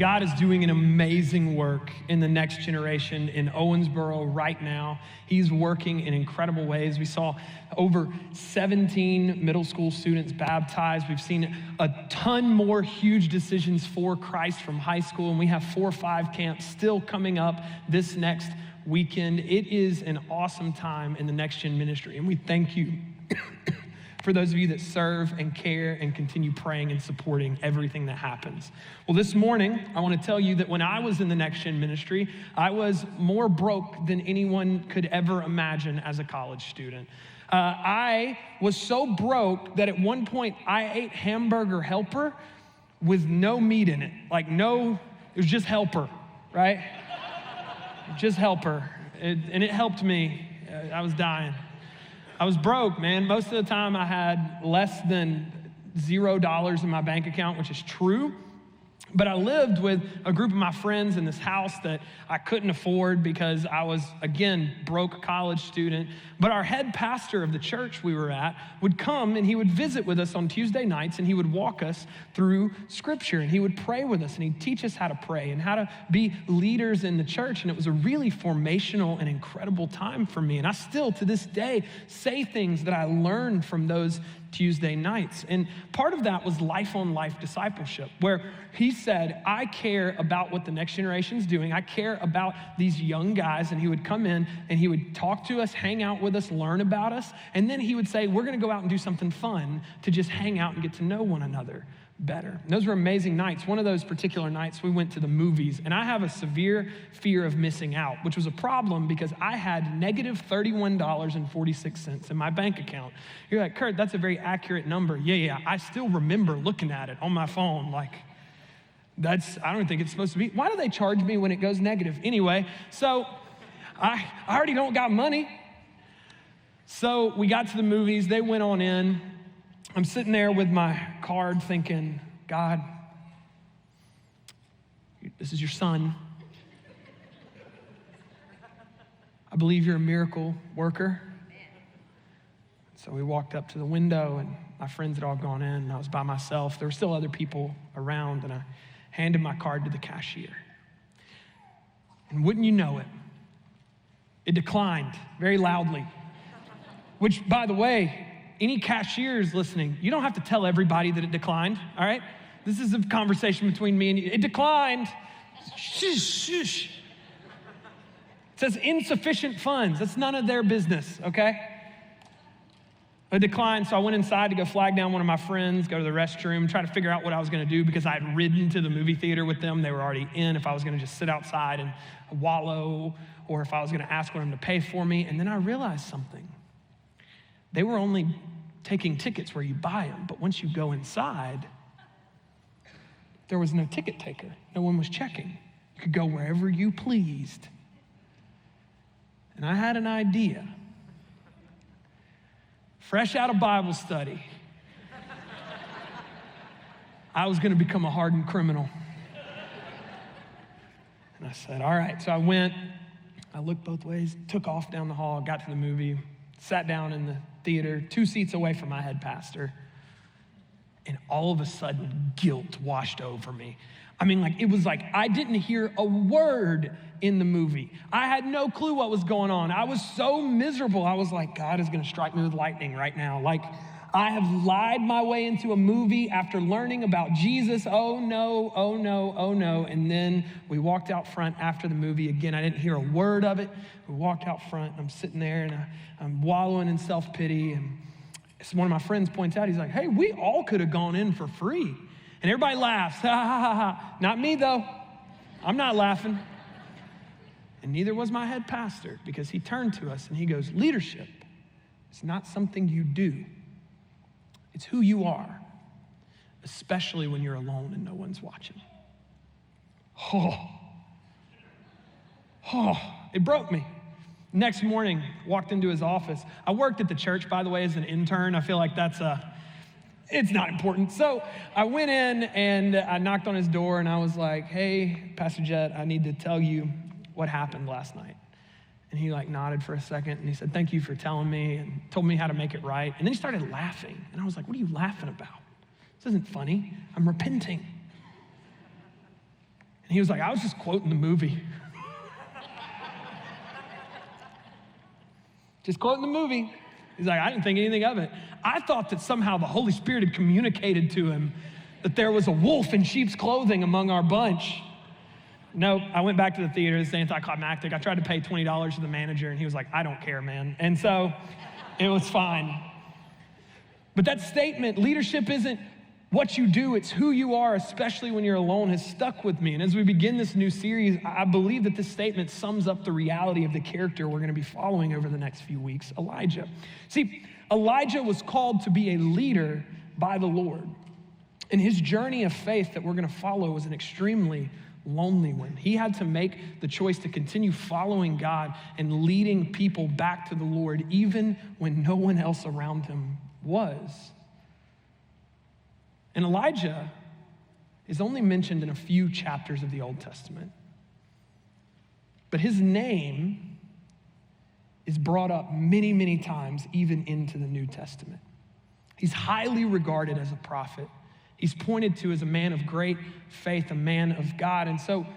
God is doing an amazing work in the next generation in Owensboro right now. He's working in incredible ways. We saw over 17 middle school students baptized. We've seen a ton more huge decisions for Christ from high school, and we have 4 or 5 camps still coming up this next weekend. It is an awesome time in the Next Gen ministry, and we thank you for those of you that serve and care and continue praying and supporting everything that happens. Well, this morning, I want to tell you that when I was in the Next Gen ministry, I was more broke than anyone could ever imagine as a college student. I was so broke that at one point I ate hamburger helper with no meat in it. It was just helper, right? Just helper. And it helped me. I was dying. I was broke, man. Most of the time I had less than $0 in my bank account, which is true. But I lived with a group of my friends in this house that I couldn't afford because I was, again, broke college student. But our head pastor of the church we were at would come and he would visit with us on Tuesday nights and he would walk us through scripture and he would pray with us and he'd teach us how to pray and how to be leaders in the church. And it was a really formational and incredible time for me. And I still, to this day, say things that I learned from those Tuesday nights. And part of that was life-on-life discipleship, where he said, I care about what the next generation's doing. I care about these young guys. And he would come in and he would talk to us, hang out with us, learn about us. And then he would say, we're going to go out and do something fun to just hang out and get to know one another better. And those were amazing nights. One of those particular nights, we went to the movies, and I have a severe fear of missing out, which was a problem because I had negative $31.46 in my bank account. You're like, Kurt, that's a very accurate number. Yeah, I still remember looking at it on my phone. I don't think it's supposed to be. Why do they charge me when it goes negative? Anyway, so I already don't got money. So we got to the movies. They went on in. I'm sitting there with my card thinking, God, this is your son. I believe you're a miracle worker. So we walked up to the window and my friends had all gone in and I was by myself. There were still other people around and I handed my card to the cashier. And wouldn't you know it, it declined very loudly, which, by the way, any cashiers listening, you don't have to tell everybody that it declined, all right? This is a conversation between me and you. It declined. Shush. It says insufficient funds. That's none of their business, okay? It declined, so I went inside to go flag down one of my friends, go to the restroom, try to figure out what I was gonna do because I had ridden to the movie theater with them. They were already in, if I was gonna just sit outside and wallow, or if I was gonna ask them to pay for me. And then I realized something. They were only taking tickets where you buy them, but once you go inside, there was no ticket taker. No one was checking. You could go wherever you pleased. And I had an idea. Fresh out of Bible study, I was gonna become a hardened criminal. And I said, all right. So I went, I looked both ways, took off down the hall, got to the movie, sat down in the theater, 2 seats away from my head pastor, and all of a sudden, guilt washed over me. It was like I didn't hear a word in the movie. I had no clue what was going on. I was so miserable. I was like, God is gonna strike me with lightning right now. I have lied my way into a movie after learning about Jesus. Oh no. And then we walked out front after the movie. Again, I didn't hear a word of it. We walked out front and I'm sitting there and I'm wallowing in self-pity. And one of my friends points out, he's like, hey, we all could have gone in for free. And everybody laughs, ha, ha, ha, ha. Not me though, I'm not laughing. And neither was my head pastor because he turned to us and he goes, leadership is not something you do. It's who you are, especially when you're alone and no one's watching. It broke me. Next morning, walked into his office. I worked at the church, by the way, as an intern. I feel like it's not important. So I went in and I knocked on his door and I was like, hey, Pastor Jet, I need to tell you what happened last night. And he nodded for a second and he said, thank you for telling me and told me how to make it right. And then he started laughing. And I was like, what are you laughing about? This isn't funny. I'm repenting. He was like, I was just quoting the movie. Just quoting the movie. He's like, I didn't think anything of it. I thought that somehow the Holy Spirit had communicated to him that there was a wolf in sheep's clothing among our bunch. No, I went back to the theater. It's anticlimactic. I tried to pay $20 to the manager, and he was like, I don't care, man. And so it was fine. But that statement, leadership isn't what you do, it's who you are, especially when you're alone, has stuck with me. And as we begin this new series, I believe that this statement sums up the reality of the character we're going to be following over the next few weeks, Elijah. See, Elijah was called to be a leader by the Lord. And his journey of faith that we're going to follow was an extremely lonely one. He had to make the choice to continue following God and leading people back to the Lord, even when no one else around him was. And Elijah is only mentioned in a few chapters of the Old Testament. But his name is brought up many, many times, even into the New Testament. He's highly regarded as a prophet. He's pointed to as a man of great faith, a man of God. And so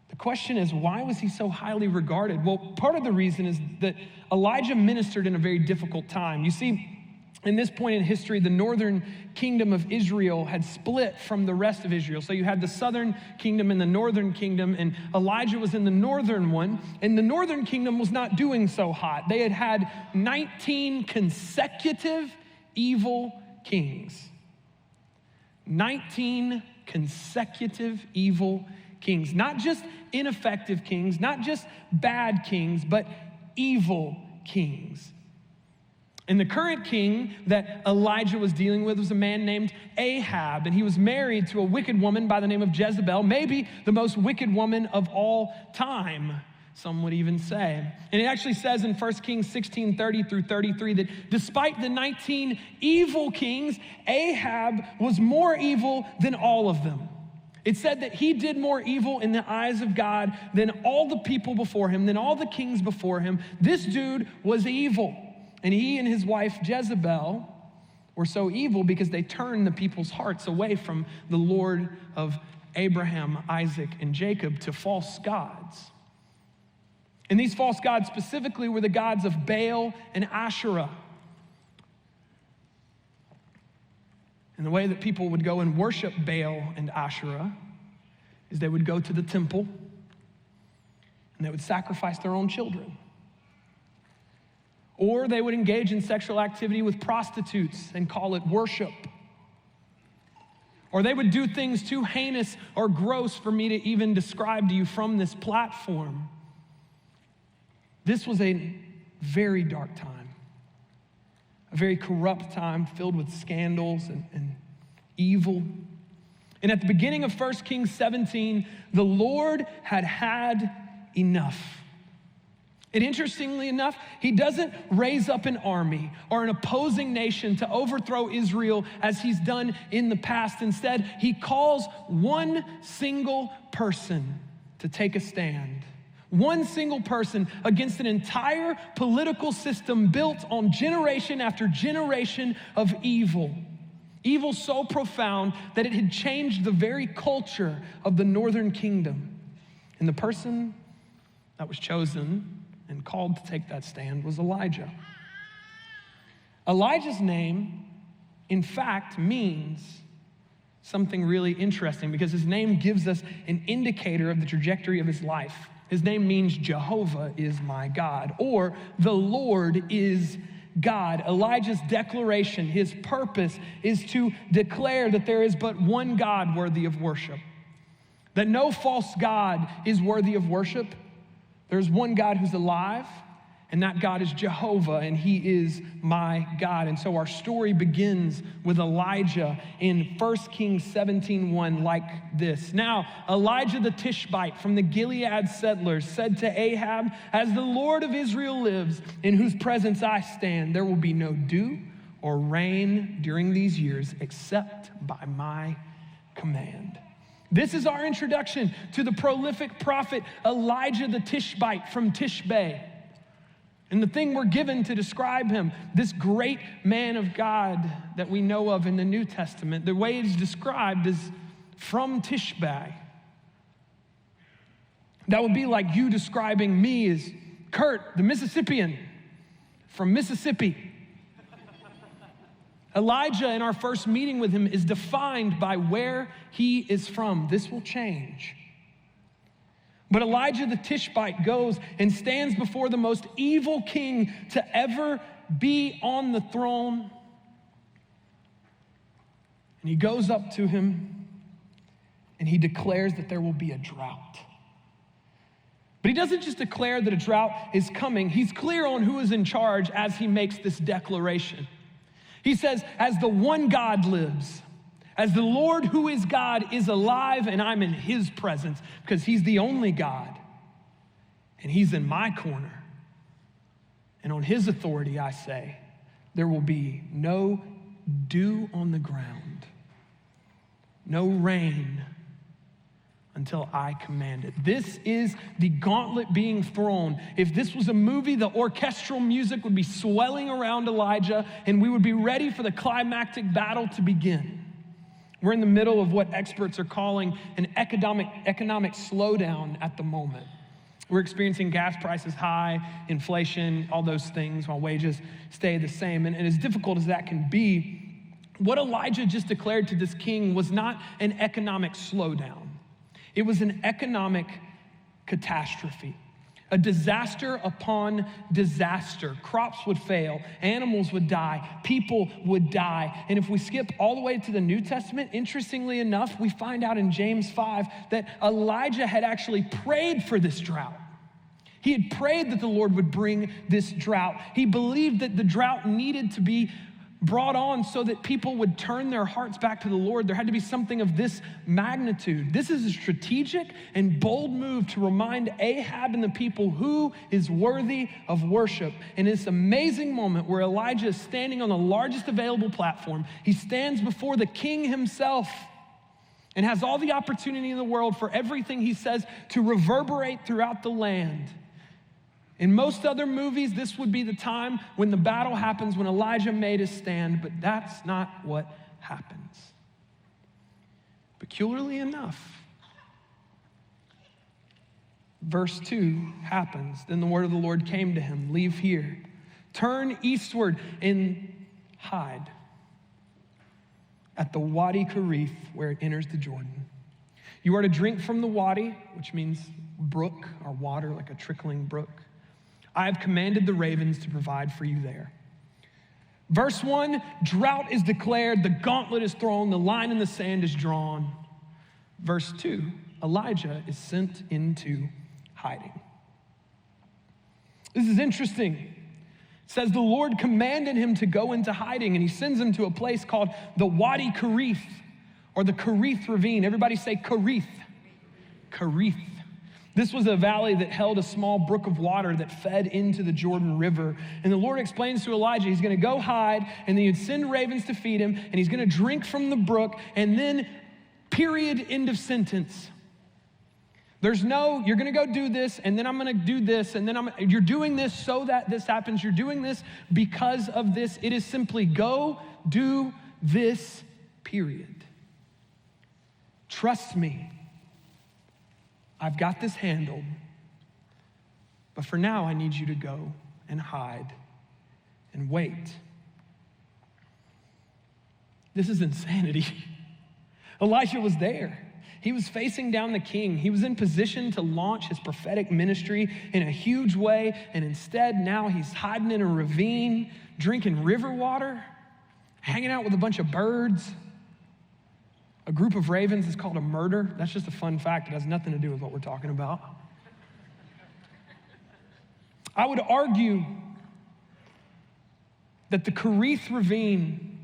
the question is, why was he so highly regarded? Well, part of the reason is that Elijah ministered in a very difficult time. You see, in this point in history, the northern kingdom of Israel had split from the rest of Israel. So you had the southern kingdom and the northern kingdom, and Elijah was in the northern one, and the northern kingdom was not doing so hot. They had had 19 consecutive evil kings. 19 consecutive evil kings. Not just ineffective kings, not just bad kings, but evil kings. And the current king that Elijah was dealing with was a man named Ahab, and he was married to a wicked woman by the name of Jezebel, maybe the most wicked woman of all time, some would even say. And it actually says in 1 Kings 16:30 through 33 that despite the 19 evil kings, Ahab was more evil than all of them. It said that he did more evil in the eyes of God than all the people before him, than all the kings before him. This dude was evil. And he and his wife Jezebel were so evil because they turned the people's hearts away from the Lord of Abraham, Isaac, and Jacob to false gods. And these false gods specifically were the gods of Baal and Asherah. And the way that people would go and worship Baal and Asherah is they would go to the temple and they would sacrifice their own children. Or they would engage in sexual activity with prostitutes and call it worship. Or they would do things too heinous or gross for me to even describe to you from this platform. This was a very dark time, a very corrupt time filled with scandals and evil. And at the beginning of 1 Kings 17, the Lord had had enough. And interestingly enough, he doesn't raise up an army or an opposing nation to overthrow Israel as he's done in the past. Instead, he calls one single person to take a stand. One single person against an entire political system built on generation after generation of evil. Evil so profound that it had changed the very culture of the northern kingdom. And the person that was chosen and called to take that stand was Elijah. Elijah's name, in fact, means something really interesting because his name gives us an indicator of the trajectory of his life. His name means Jehovah is my God, or the Lord is God. Elijah's declaration, his purpose is to declare that there is but one God worthy of worship, that no false God is worthy of worship. There's one God who's alive, and that God is Jehovah, and he is my God. And so our story begins with Elijah in 1 Kings 17:1 like this. Now, Elijah the Tishbite from the Gilead settlers said to Ahab, as the Lord of Israel lives, in whose presence I stand, there will be no dew or rain during these years except by my command. This is our introduction to the prolific prophet Elijah the Tishbite from Tishbe. And the thing we're given to describe him, this great man of God that we know of in the New Testament, the way it's described is from Tishbe. That would be like you describing me as Kurt, the Mississippian from Mississippi. Elijah, in our first meeting with him, is defined by where he is from. This will change. But Elijah the Tishbite goes and stands before the most evil king to ever be on the throne. And he goes up to him and he declares that there will be a drought. But he doesn't just declare that a drought is coming. He's clear on who is in charge as he makes this declaration. He says, as the one God lives, as the Lord who is God is alive and I'm in his presence, because he's the only God and he's in my corner. And on his authority, I say, there will be no dew on the ground, no rain until I command it. This is the gauntlet being thrown. If this was a movie, the orchestral music would be swelling around Elijah and we would be ready for the climactic battle to begin. We're in the middle of what experts are calling an economic slowdown at the moment. We're experiencing gas prices high, inflation, all those things, while wages stay the same. And as difficult as that can be, what Elijah just declared to this king was not an economic slowdown. It was an economic catastrophe, a disaster upon disaster. Crops would fail, animals would die, people would die. And if we skip all the way to the New Testament, interestingly enough, we find out in James 5 that Elijah had actually prayed for this drought. He had prayed that the Lord would bring this drought. He believed that the drought needed to be brought on so that people would turn their hearts back to the Lord. There had to be something of this magnitude. This is a strategic and bold move to remind Ahab and the people who is worthy of worship. In this amazing moment where Elijah is standing on the largest available platform, he stands before the king himself and has all the opportunity in the world for everything he says to reverberate throughout the land. In most other movies, this would be the time when the battle happens, when Elijah made his stand, but that's not what happens. Peculiarly enough, verse 2 happens. Then the word of the Lord came to him, leave here, turn eastward and hide at the Wadi Cherith, where it enters the Jordan. You are to drink from the wadi, which means brook or water, like a trickling brook. I have commanded the ravens to provide for you there. Verse 1, drought is declared, the gauntlet is thrown, the line in the sand is drawn. Verse 2, Elijah is sent into hiding. This is interesting. It says the Lord commanded him to go into hiding, and he sends him to a place called the Wadi Cherith, or the Cherith ravine. Everybody say Cherith. Cherith. This was a valley that held a small brook of water that fed into the Jordan River. And the Lord explains to Elijah, he's gonna go hide, and then he'd send ravens to feed him, and he's gonna drink from the brook, and then period, end of sentence. There's no, you're gonna go do this, and then I'm gonna do this, and then you're doing this so that this happens. You're doing this because of this. It is simply go do this, period. Trust me. I've got this handled, but for now I need you to go and hide and wait. This is insanity. Elijah was there. He was facing down the king. He was in position to launch his prophetic ministry in a huge way, and instead now he's hiding in a ravine, drinking river water, hanging out with a bunch of birds. A group of ravens is called a murder. That's just a fun fact. It has nothing to do with what we're talking about. I would argue that the Cherith ravine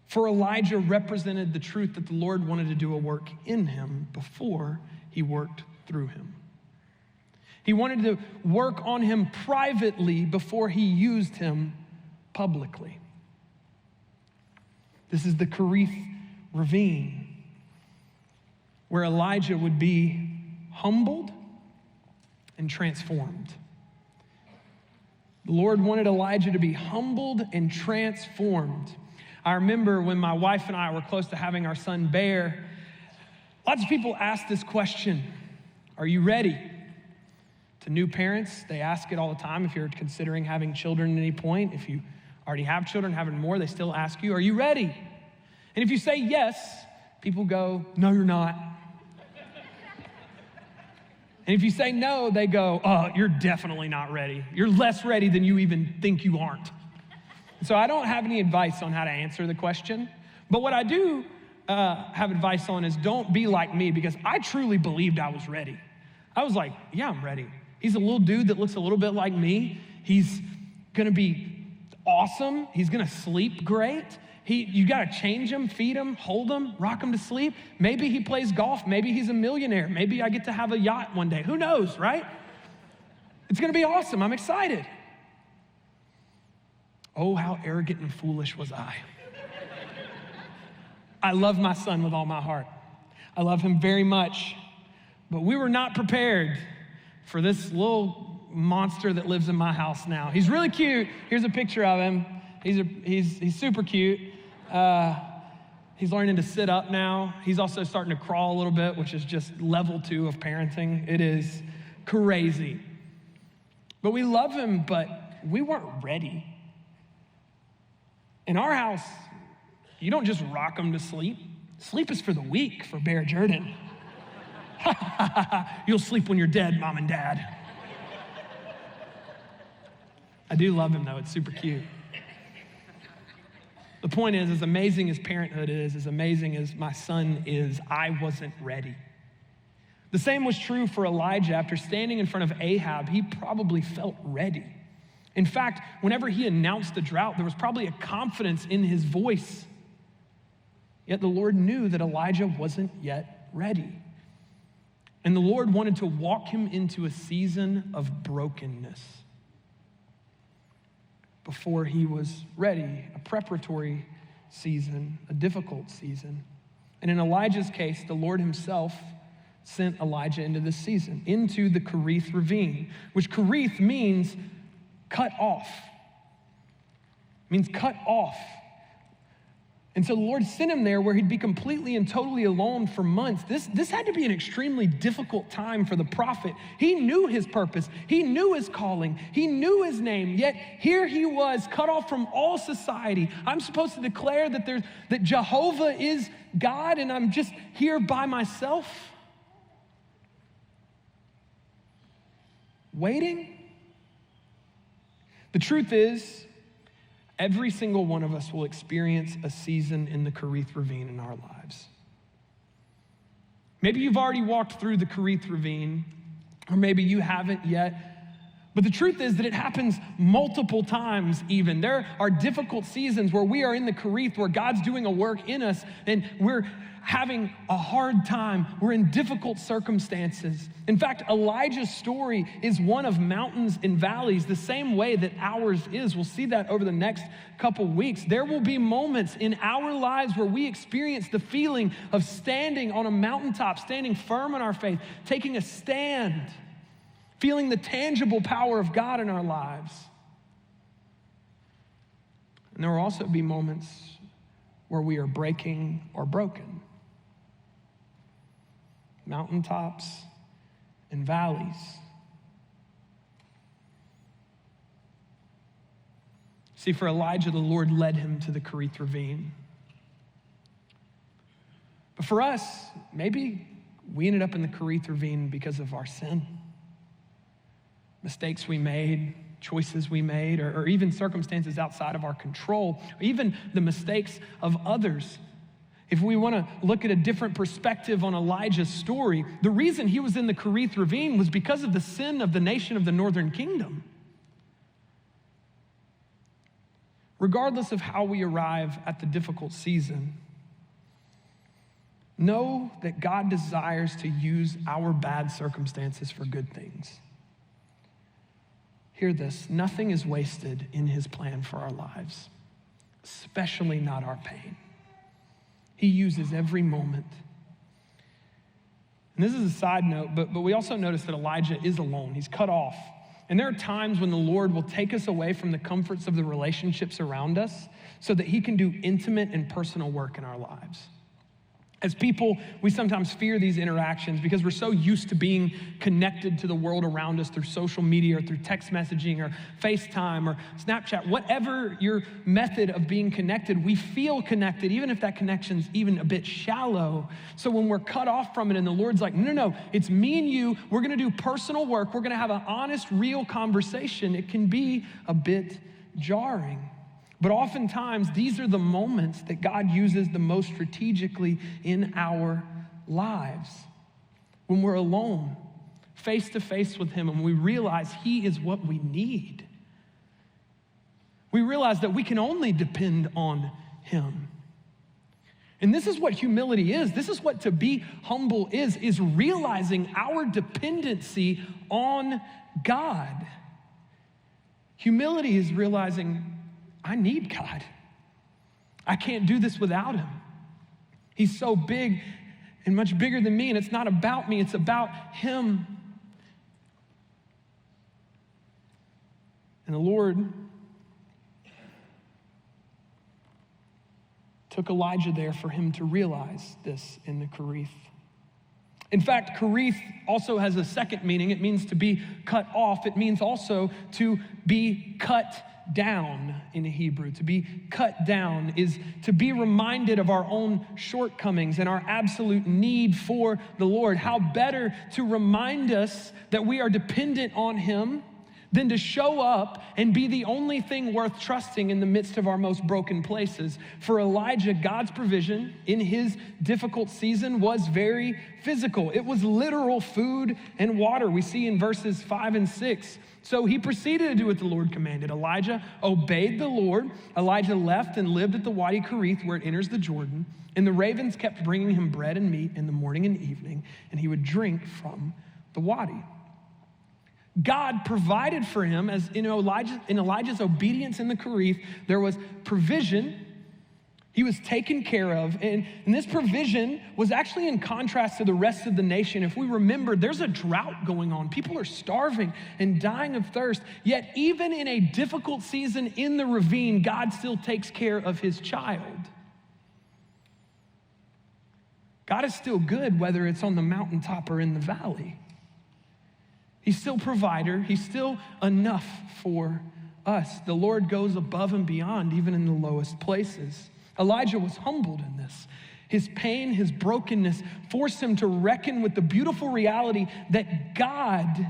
for Elijah represented the truth that the Lord wanted to do a work in him before he worked through him. He wanted to work on him privately before he used him publicly. This is the Cherith ravine, where Elijah would be humbled and transformed. The Lord wanted Elijah to be humbled and transformed. I remember when my wife and I were close to having our son Bear, lots of people asked this question: Are you ready? To new parents, they ask it all the time if you're considering having children at any point. If you already have children, having more, they still ask you, are you ready? And if you say yes, people go, no, you're not. And if you say no, they go, oh, you're definitely not ready. You're less ready than you even think you aren't. So I don't have any advice on how to answer the question. But what I do have advice on is don't be like me, because I truly believed I was ready. I was like, yeah, I'm ready. He's a little dude that looks a little bit like me. He's gonna be awesome. He's gonna sleep great. You gotta change him, feed him, hold him, rock him to sleep. Maybe he plays golf. Maybe he's a millionaire. Maybe I get to have a yacht one day. Who knows, right? It's gonna be awesome. I'm excited. Oh, how arrogant and foolish was I. I love my son with all my heart. I love him very much. But we were not prepared for this little monster that lives in my house now. He's really cute. Here's a picture of him. He's super cute. He's learning to sit up now. He's also starting to crawl a little bit, which is just level 2 of parenting. It is crazy. But we love him, but we weren't ready. In our house, you don't just rock him to sleep. Sleep is for the weak, for Bear Jordan. You'll sleep when you're dead, Mom and Dad. I do love him, though. It's super cute. The point is, as amazing as parenthood is, as amazing as my son is, I wasn't ready. The same was true for Elijah. After standing in front of Ahab, he probably felt ready. In fact, whenever he announced the drought, there was probably a confidence in his voice. Yet the Lord knew that Elijah wasn't yet ready. And the Lord wanted to walk him into a season of brokenness before he was ready, a preparatory season, a difficult season. And in Elijah's case, the Lord himself sent Elijah into this season, into the Cherith ravine, which Cherith means cut off. It means cut off. And so the Lord sent him there where he'd be completely and totally alone for months. This had to be an extremely difficult time for the prophet. He knew his purpose. He knew his calling. He knew his name. Yet here he was, cut off from all society. I'm supposed to declare that Jehovah is God, and I'm just here by myself, waiting. The truth is, every single one of us will experience a season in the Cherith ravine in our lives. Maybe you've already walked through the Cherith ravine, or maybe you haven't yet. But the truth is that it happens multiple times even. There are difficult seasons where we are in the Cherith, where God's doing a work in us, and we're having a hard time. We're in difficult circumstances. In fact, Elijah's story is one of mountains and valleys, the same way that ours is. We'll see that over the next couple weeks. There will be moments in our lives where we experience the feeling of standing on a mountaintop, standing firm in our faith, taking a stand, feeling the tangible power of God in our lives. And there will also be moments where we are breaking or broken. Mountaintops and valleys. See, for Elijah, the Lord led him to the Cherith ravine. But for us, maybe we ended up in the Cherith ravine because of our sin. Mistakes we made, choices we made, or even circumstances outside of our control, or even the mistakes of others. If we want to look at a different perspective on Elijah's story, the reason he was in the Cherith ravine was because of the sin of the nation of the northern kingdom. Regardless of how we arrive at the difficult season, know that God desires to use our bad circumstances for good things. Hear this, nothing is wasted in his plan for our lives, especially not our pain. He uses every moment. And this is a side note, but we also notice that Elijah is alone. He's cut off. And there are times when the Lord will take us away from the comforts of the relationships around us so that he can do intimate and personal work in our lives. As people, we sometimes fear these interactions because we're so used to being connected to the world around us through social media or through text messaging or FaceTime or Snapchat. Whatever your method of being connected, we feel connected, even if that connection's even a bit shallow. So when we're cut off from it and the Lord's like, no, it's me and you. We're gonna do personal work. We're gonna have an honest, real conversation. It can be a bit jarring. But oftentimes, these are the moments that God uses the most strategically in our lives. When we're alone, face to face with him, and we realize he is what we need. We realize that we can only depend on him. And this is what humility is. This is what to be humble is realizing our dependency on God. Humility is realizing I need God. I can't do this without him. He's so big and much bigger than me, and it's not about me, it's about him. And the Lord took Elijah there for him to realize this in the Cherith. In fact, Cherith also has a second meaning. It means to be cut off. It means also to be cut down in Hebrew. To be cut down is to be reminded of our own shortcomings and our absolute need for the Lord. How better to remind us that we are dependent on him than to show up and be the only thing worth trusting in the midst of our most broken places. For Elijah, God's provision in his difficult season was very physical. It was literal food and water. We see in verses 5 and 6. So he proceeded to do what the Lord commanded. Elijah obeyed the Lord. Elijah left and lived at the Wadi Cherith where it enters the Jordan. And the ravens kept bringing him bread and meat in the morning and evening, and he would drink from the wadi. God provided for him, as in Elijah's obedience in the Cherith, there was provision. He was taken care of, and this provision was actually in contrast to the rest of the nation. If we remember, there's a drought going on. People are starving and dying of thirst, yet even in a difficult season in the ravine, God still takes care of his child. God is still good, whether it's on the mountaintop or in the valley. He's still provider. He's still enough for us. The Lord goes above and beyond, even in the lowest places. Elijah was humbled in this. His pain, his brokenness forced him to reckon with the beautiful reality that God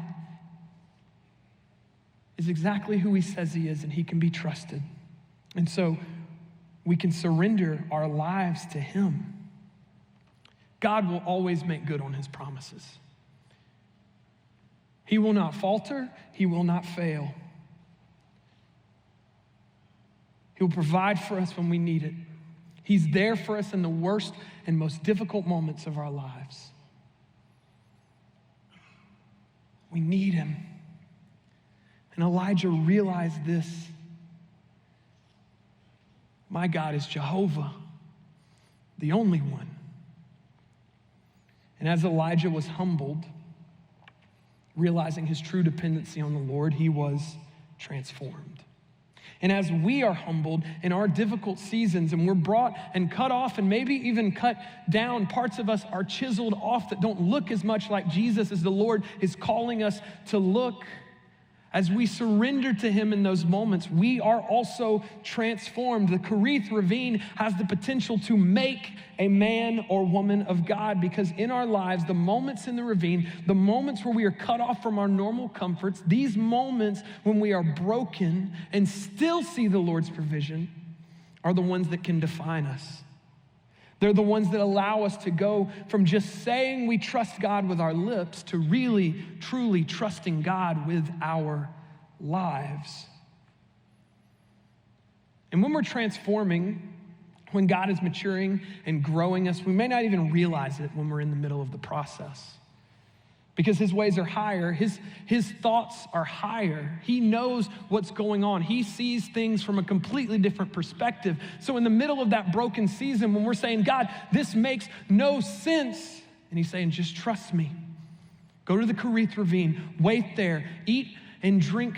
is exactly who he says he is, and he can be trusted. And so we can surrender our lives to him. God will always make good on his promises. He will not falter. He will not fail. He will provide for us when we need it. He's there for us in the worst and most difficult moments of our lives. We need him. And Elijah realized this. My God is Jehovah, the only one. And as Elijah was humbled, realizing his true dependency on the Lord, he was transformed. And as we are humbled in our difficult seasons and we're brought and cut off and maybe even cut down, parts of us are chiseled off that don't look as much like Jesus as the Lord is calling us to look. As we surrender to him in those moments, we are also transformed. The Cherith ravine has the potential to make a man or woman of God, because in our lives, the moments in the ravine, the moments where we are cut off from our normal comforts, these moments when we are broken and still see the Lord's provision are the ones that can define us. They're the ones that allow us to go from just saying we trust God with our lips to really, truly trusting God with our lives. And when we're transforming, when God is maturing and growing us, we may not even realize it when we're in the middle of the process. Because his ways are higher, his thoughts are higher. He knows what's going on. He sees things from a completely different perspective. So in the middle of that broken season, when we're saying, God, this makes no sense, and he's saying, just trust me. Go to the Cherith ravine, wait there, eat and drink.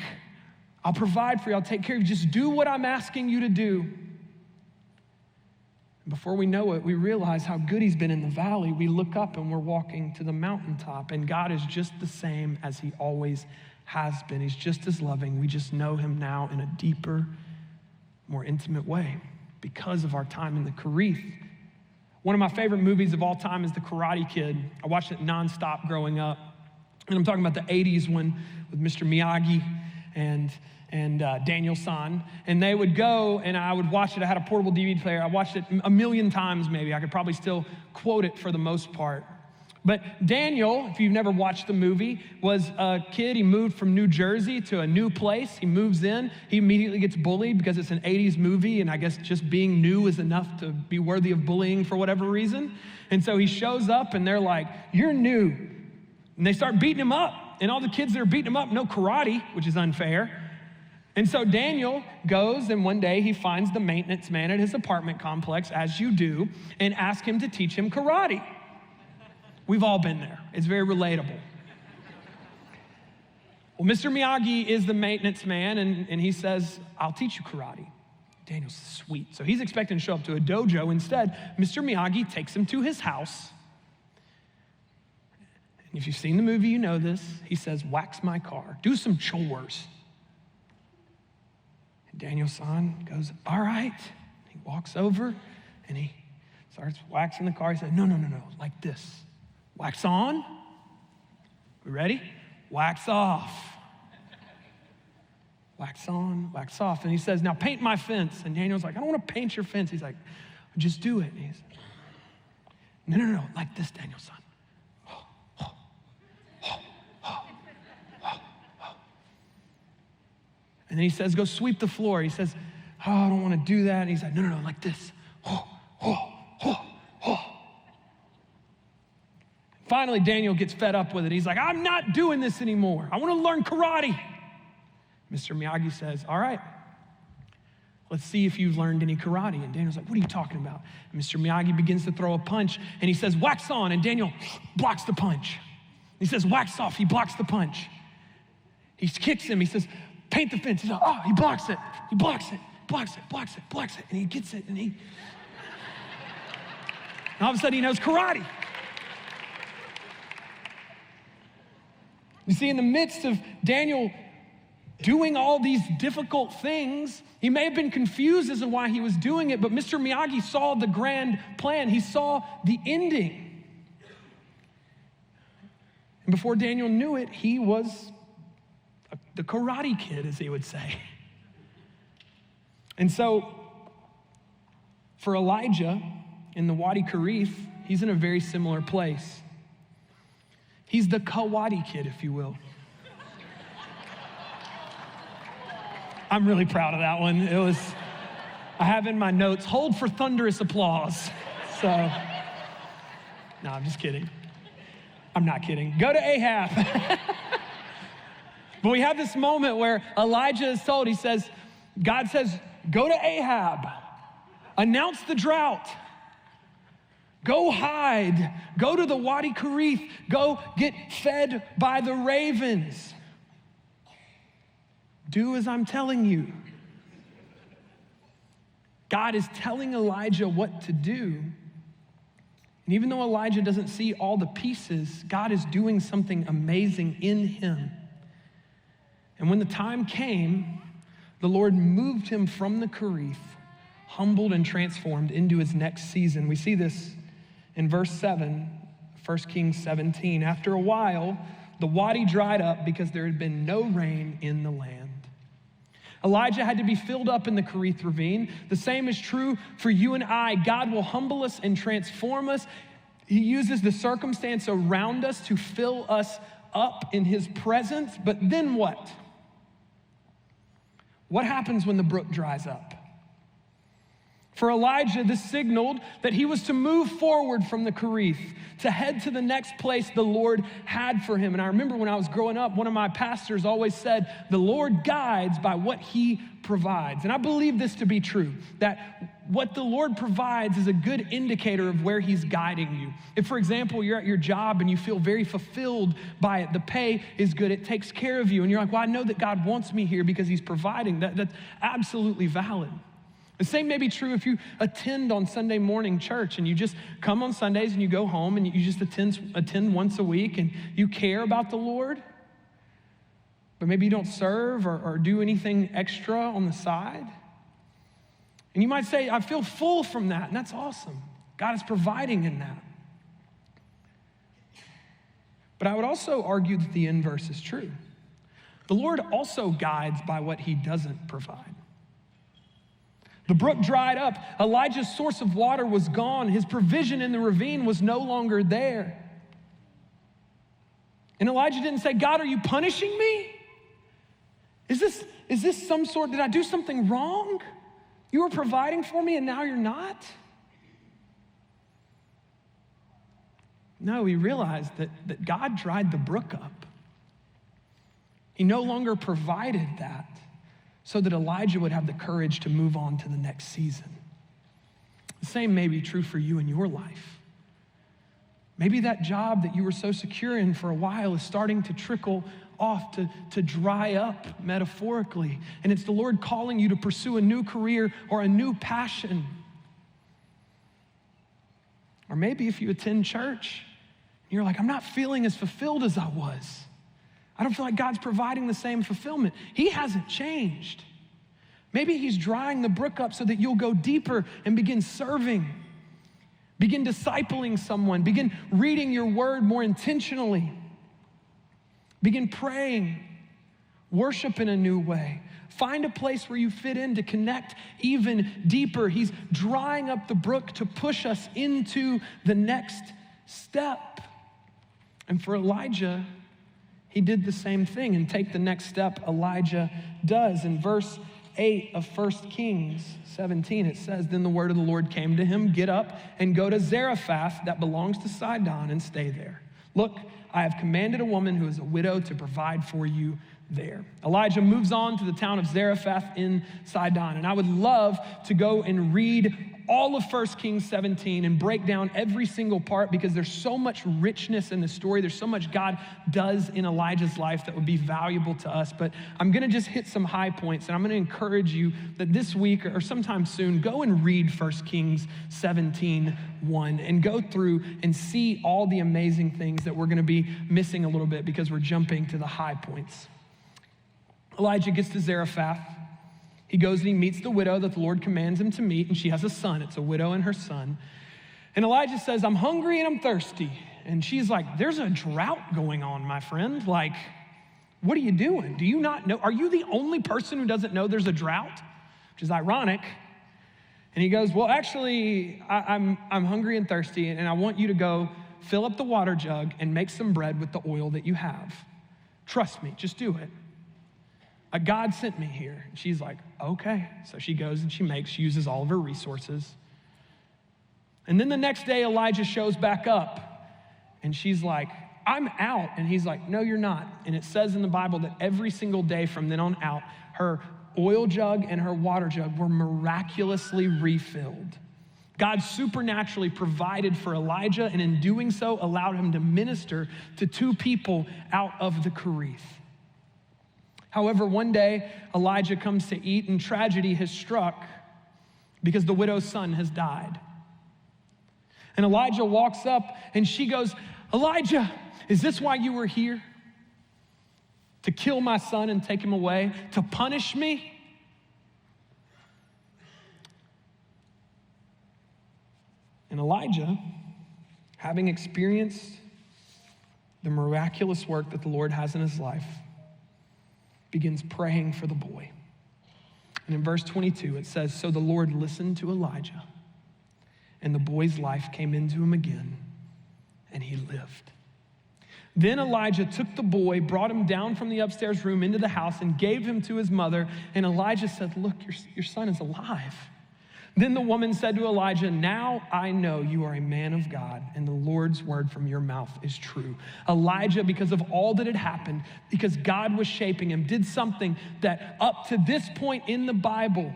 I'll provide for you, I'll take care of you. Just do what I'm asking you to do. Before we know it, we realize how good he's been in the valley. We look up and we're walking to the mountaintop, and God is just the same as he always has been. He's just as loving. We just know him now in a deeper, more intimate way because of our time in the Cherith. One of my favorite movies of all time is The Karate Kid. I watched it nonstop growing up. And I'm talking about the 80s one with Mr. Miyagi and Daniel San. And they would go, and I would watch it. I had a portable DVD player. I watched it a million times maybe. I could probably still quote it for the most part. But Daniel, if you've never watched the movie, was a kid. He moved from New Jersey to a new place. He moves in. He immediately gets bullied because it's an 80s movie, and I guess just being new is enough to be worthy of bullying for whatever reason. And so he shows up, and they're like, "You're new." And they start beating him up. And all the kids that are beating him up know karate, which is unfair. And so Daniel goes, and one day he finds the maintenance man at his apartment complex, as you do, and asks him to teach him karate. We've all been there. It's very relatable. Well, Mr. Miyagi is the maintenance man, and he says, "I'll teach you karate." Daniel's sweet. So he's expecting to show up to a dojo. Instead, Mr. Miyagi takes him to his house. And if you've seen the movie, you know this. He says, "Wax my car. Do some chores." And Daniel-san goes, "All right." He walks over, and he starts waxing the car. He said, no, like this. Wax on. We ready? Wax off. Wax on, wax off. And he says, "Now paint my fence." And Daniel's like, "I don't want to paint your fence." He's like, "Just do it." And he's like, no, like this, Daniel-san. And then he says, "Go sweep the floor." He says, "Oh, I don't want to do that." And he's like, no, like this. Finally, Daniel gets fed up with it. He's like, "I'm not doing this anymore. I want to learn karate." Mr. Miyagi says, "All right, let's see if you've learned any karate." And Daniel's like, "What are you talking about?" And Mr. Miyagi begins to throw a punch, and he says, "Wax on," and Daniel blocks the punch. He says, "Wax off," he blocks the punch. He kicks him, he says, "Paint the fence." He's like, "Oh," he blocks it, blocks it, and he gets it, and all of a sudden he knows karate. You see, in the midst of Daniel doing all these difficult things, he may have been confused as to why he was doing it, but Mr. Miyagi saw the grand plan. He saw the ending. And before Daniel knew it, he was the karate kid, as he would say. And so, for Elijah in the Wadi Cherith, he's in a very similar place. He's the Kawadi kid, if you will. I'm really proud of that one. I have in my notes, hold for thunderous applause. So, no, I'm just kidding. I'm not kidding. Go to Ahab. But we have this moment where Elijah is told, God says, "Go to Ahab, announce the drought. Go hide, go to the Wadi Cherith, go get fed by the ravens. Do as I'm telling you." God is telling Elijah what to do. And even though Elijah doesn't see all the pieces, God is doing something amazing in him. And when the time came, the Lord moved him from the Cherith, humbled and transformed into his next season. We see this in verse 7, 1 Kings 17. After a while, the wadi dried up because there had been no rain in the land. Elijah had to be filled up in the Cherith ravine. The same is true for you and I. God will humble us and transform us. He uses the circumstance around us to fill us up in his presence. But then what? What happens when the brook dries up? For Elijah, this signaled that he was to move forward from the Cherith, to head to the next place the Lord had for him. And I remember when I was growing up, one of my pastors always said, the Lord guides by what he provides. And I believe this to be true, that what the Lord provides is a good indicator of where he's guiding you. If, for example, you're at your job and you feel very fulfilled by it, the pay is good, it takes care of you, and you're like, well, I know that God wants me here because he's providing. That's absolutely valid. The same may be true if you attend on Sunday morning church and you just come on Sundays and you go home and you just attend once a week and you care about the Lord, but maybe you don't serve or do anything extra on the side. And you might say, I feel full from that, and that's awesome. God is providing in that. But I would also argue that the inverse is true. The Lord also guides by what he doesn't provide. The brook dried up. Elijah's source of water was gone. His provision in the ravine was no longer there. And Elijah didn't say, God, are you punishing me? Is this some sort, did I do something wrong? You were providing for me and now you're not? No, he realized that God dried the brook up. He no longer provided that so that Elijah would have the courage to move on to the next season. The same may be true for you in your life. Maybe that job that you were so secure in for a while is starting to trickle off, to dry up metaphorically. And it's the Lord calling you to pursue a new career or a new passion. Or maybe if you attend church, you're like, I'm not feeling as fulfilled as I was. I don't feel like God's providing the same fulfillment. He hasn't changed. Maybe he's drying the brook up so that you'll go deeper and begin serving, begin discipling someone, begin reading your word more intentionally, begin praying, worship in a new way. Find a place where you fit in to connect even deeper. He's drying up the brook to push us into the next step. And for Elijah, he did the same thing, and take the next step Elijah does. In verse 8 of 1 Kings 17, it says, then the word of the Lord came to him, get up and go to Zarephath that belongs to Sidon and stay there. Look, I have commanded a woman who is a widow to provide for you there. Elijah moves on to the town of Zarephath in Sidon. And I would love to go and read all of 1 Kings 17 and break down every single part, because there's so much richness in the story. There's so much God does in Elijah's life that would be valuable to us. But I'm going to just hit some high points, and I'm going to encourage you that this week or sometime soon, go and read 1 Kings 17:1 and go through and see all the amazing things that we're going to be missing a little bit because we're jumping to the high points. Elijah gets to Zarephath. He goes and he meets the widow that the Lord commands him to meet, and she has a son. It's a widow and her son. And Elijah says, I'm hungry and I'm thirsty. And she's like, there's a drought going on, my friend. Like, what are you doing? Do you not know? Are you the only person who doesn't know there's a drought? Which is ironic. And he goes, well, actually, I'm hungry and thirsty, and I want you to go fill up the water jug and make some bread with the oil that you have. Trust me, just do it. God sent me here. And she's like, okay. So she goes and she uses all of her resources. And then the next day, Elijah shows back up. And she's like, I'm out. And he's like, no, you're not. And it says in the Bible that every single day from then on out, her oil jug and her water jug were miraculously refilled. God supernaturally provided for Elijah, and in doing so, allowed him to minister to 2 people out of the Cherith. However, one day, Elijah comes to eat, and tragedy has struck because the widow's son has died. And Elijah walks up, and she goes, Elijah, is this why you were here? To kill my son and take him away? To punish me? And Elijah, having experienced the miraculous work that the Lord has in his life, begins praying for the boy. And in verse 22, it says, so the Lord listened to Elijah, and the boy's life came into him again, and he lived. Then Elijah took the boy, brought him down from the upstairs room into the house, and gave him to his mother. And Elijah said, look, your son is alive. Then the woman said to Elijah, now I know you are a man of God, and the Lord's word from your mouth is true. Elijah, because of all that had happened, because God was shaping him, did something that up to this point in the Bible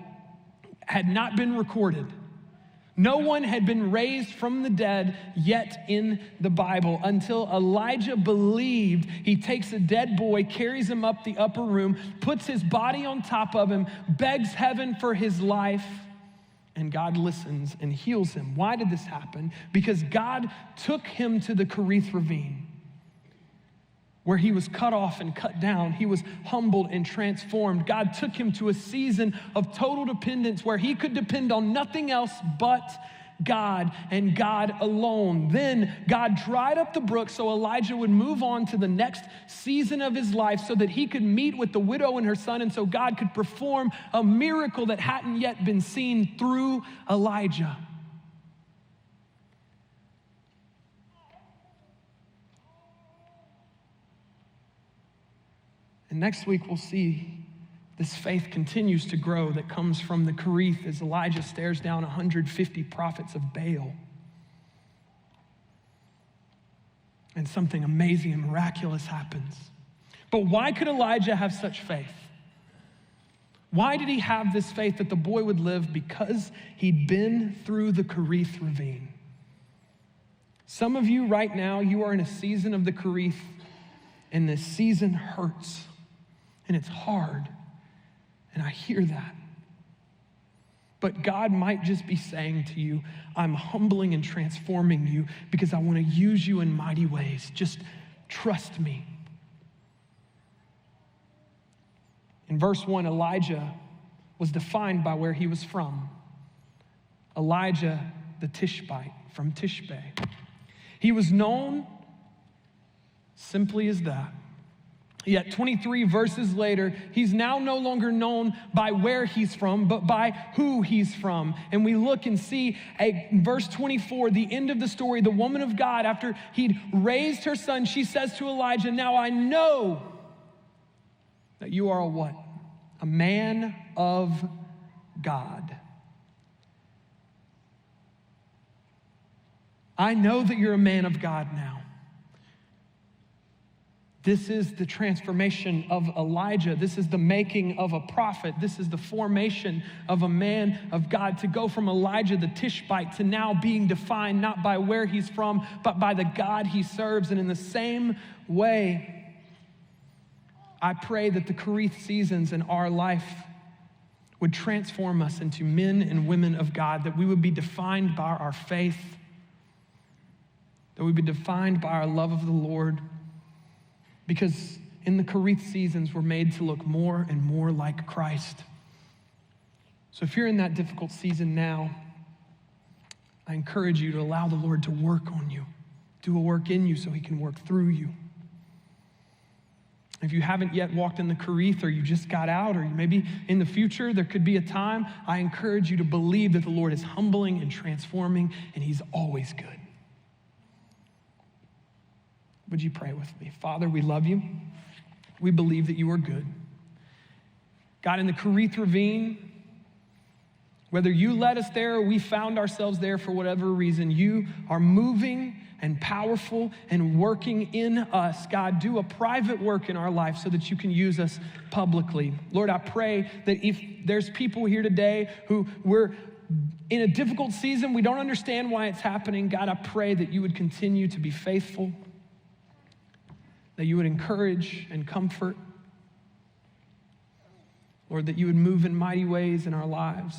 had not been recorded. No one had been raised from the dead yet in the Bible until Elijah believed. He takes a dead boy, carries him up the upper room, puts his body on top of him, begs heaven for his life. And God listens and heals him. Why did this happen? Because God took him to the Cherith ravine, where he was cut off and cut down. He was humbled and transformed. God took him to a season of total dependence where he could depend on nothing else but God and God alone. Then God dried up the brook so Elijah would move on to the next season of his life so that he could meet with the widow and her son, and so God could perform a miracle that hadn't yet been seen through Elijah. And next week we'll see this faith continues to grow that comes from the Cherith as Elijah stares down 150 prophets of Baal. And something amazing and miraculous happens. But why could Elijah have such faith? Why did he have this faith that the boy would live? Because he'd been through the Cherith ravine. Some of you right now, you are in a season of the Cherith, and this season hurts, and it's hard. And I hear that. But God might just be saying to you, I'm humbling and transforming you because I want to use you in mighty ways. Just trust me. In verse 1, Elijah was defined by where he was from. Elijah the Tishbite, from Tishbe. He was known simply as that. Yet 23 verses later, he's now no longer known by where he's from, but by who he's from. And we look and see verse 24, the end of the story, the woman of God, after he'd raised her son, she says to Elijah, now I know that you are a what? A man of God. I know that you're a man of God now. This is the transformation of Elijah. This is the making of a prophet. This is the formation of a man of God, to go from Elijah the Tishbite to now being defined not by where he's from, but by the God he serves. And in the same way, I pray that the Cherith seasons in our life would transform us into men and women of God, that we would be defined by our faith, that we'd be defined by our love of the Lord. Because in the Cherith seasons, we're made to look more and more like Christ. So if you're in that difficult season now, I encourage you to allow the Lord to work on you, do a work in you so he can work through you. If you haven't yet walked in the Cherith, or you just got out, or maybe in the future there could be a time, I encourage you to believe that the Lord is humbling and transforming, and he's always good. Would you pray with me? Father, we love you. We believe that you are good. God, in the Cherith ravine, whether you led us there or we found ourselves there for whatever reason, you are moving and powerful and working in us. God, do a private work in our life so that you can use us publicly. Lord, I pray that if there's people here today who we're in a difficult season, we don't understand why it's happening, God, I pray that you would continue to be faithful, that you would encourage and comfort. Lord, that you would move in mighty ways in our lives.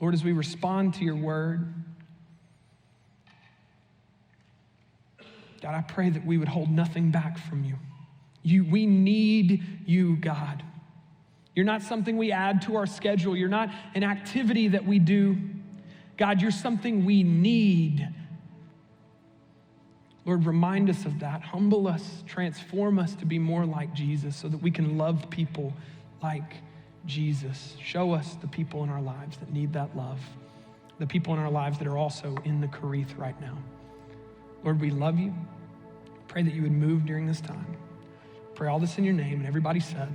Lord, as we respond to your word, God, I pray that we would hold nothing back from you. We need you, God. You're not something we add to our schedule. You're not an activity that we do. God, you're something we need. Lord, remind us of that. Humble us, transform us to be more like Jesus so that we can love people like Jesus. Show us the people in our lives that need that love, the people in our lives that are also in the Cherith right now. Lord, we love you. Pray that you would move during this time. Pray all this in your name, and everybody said,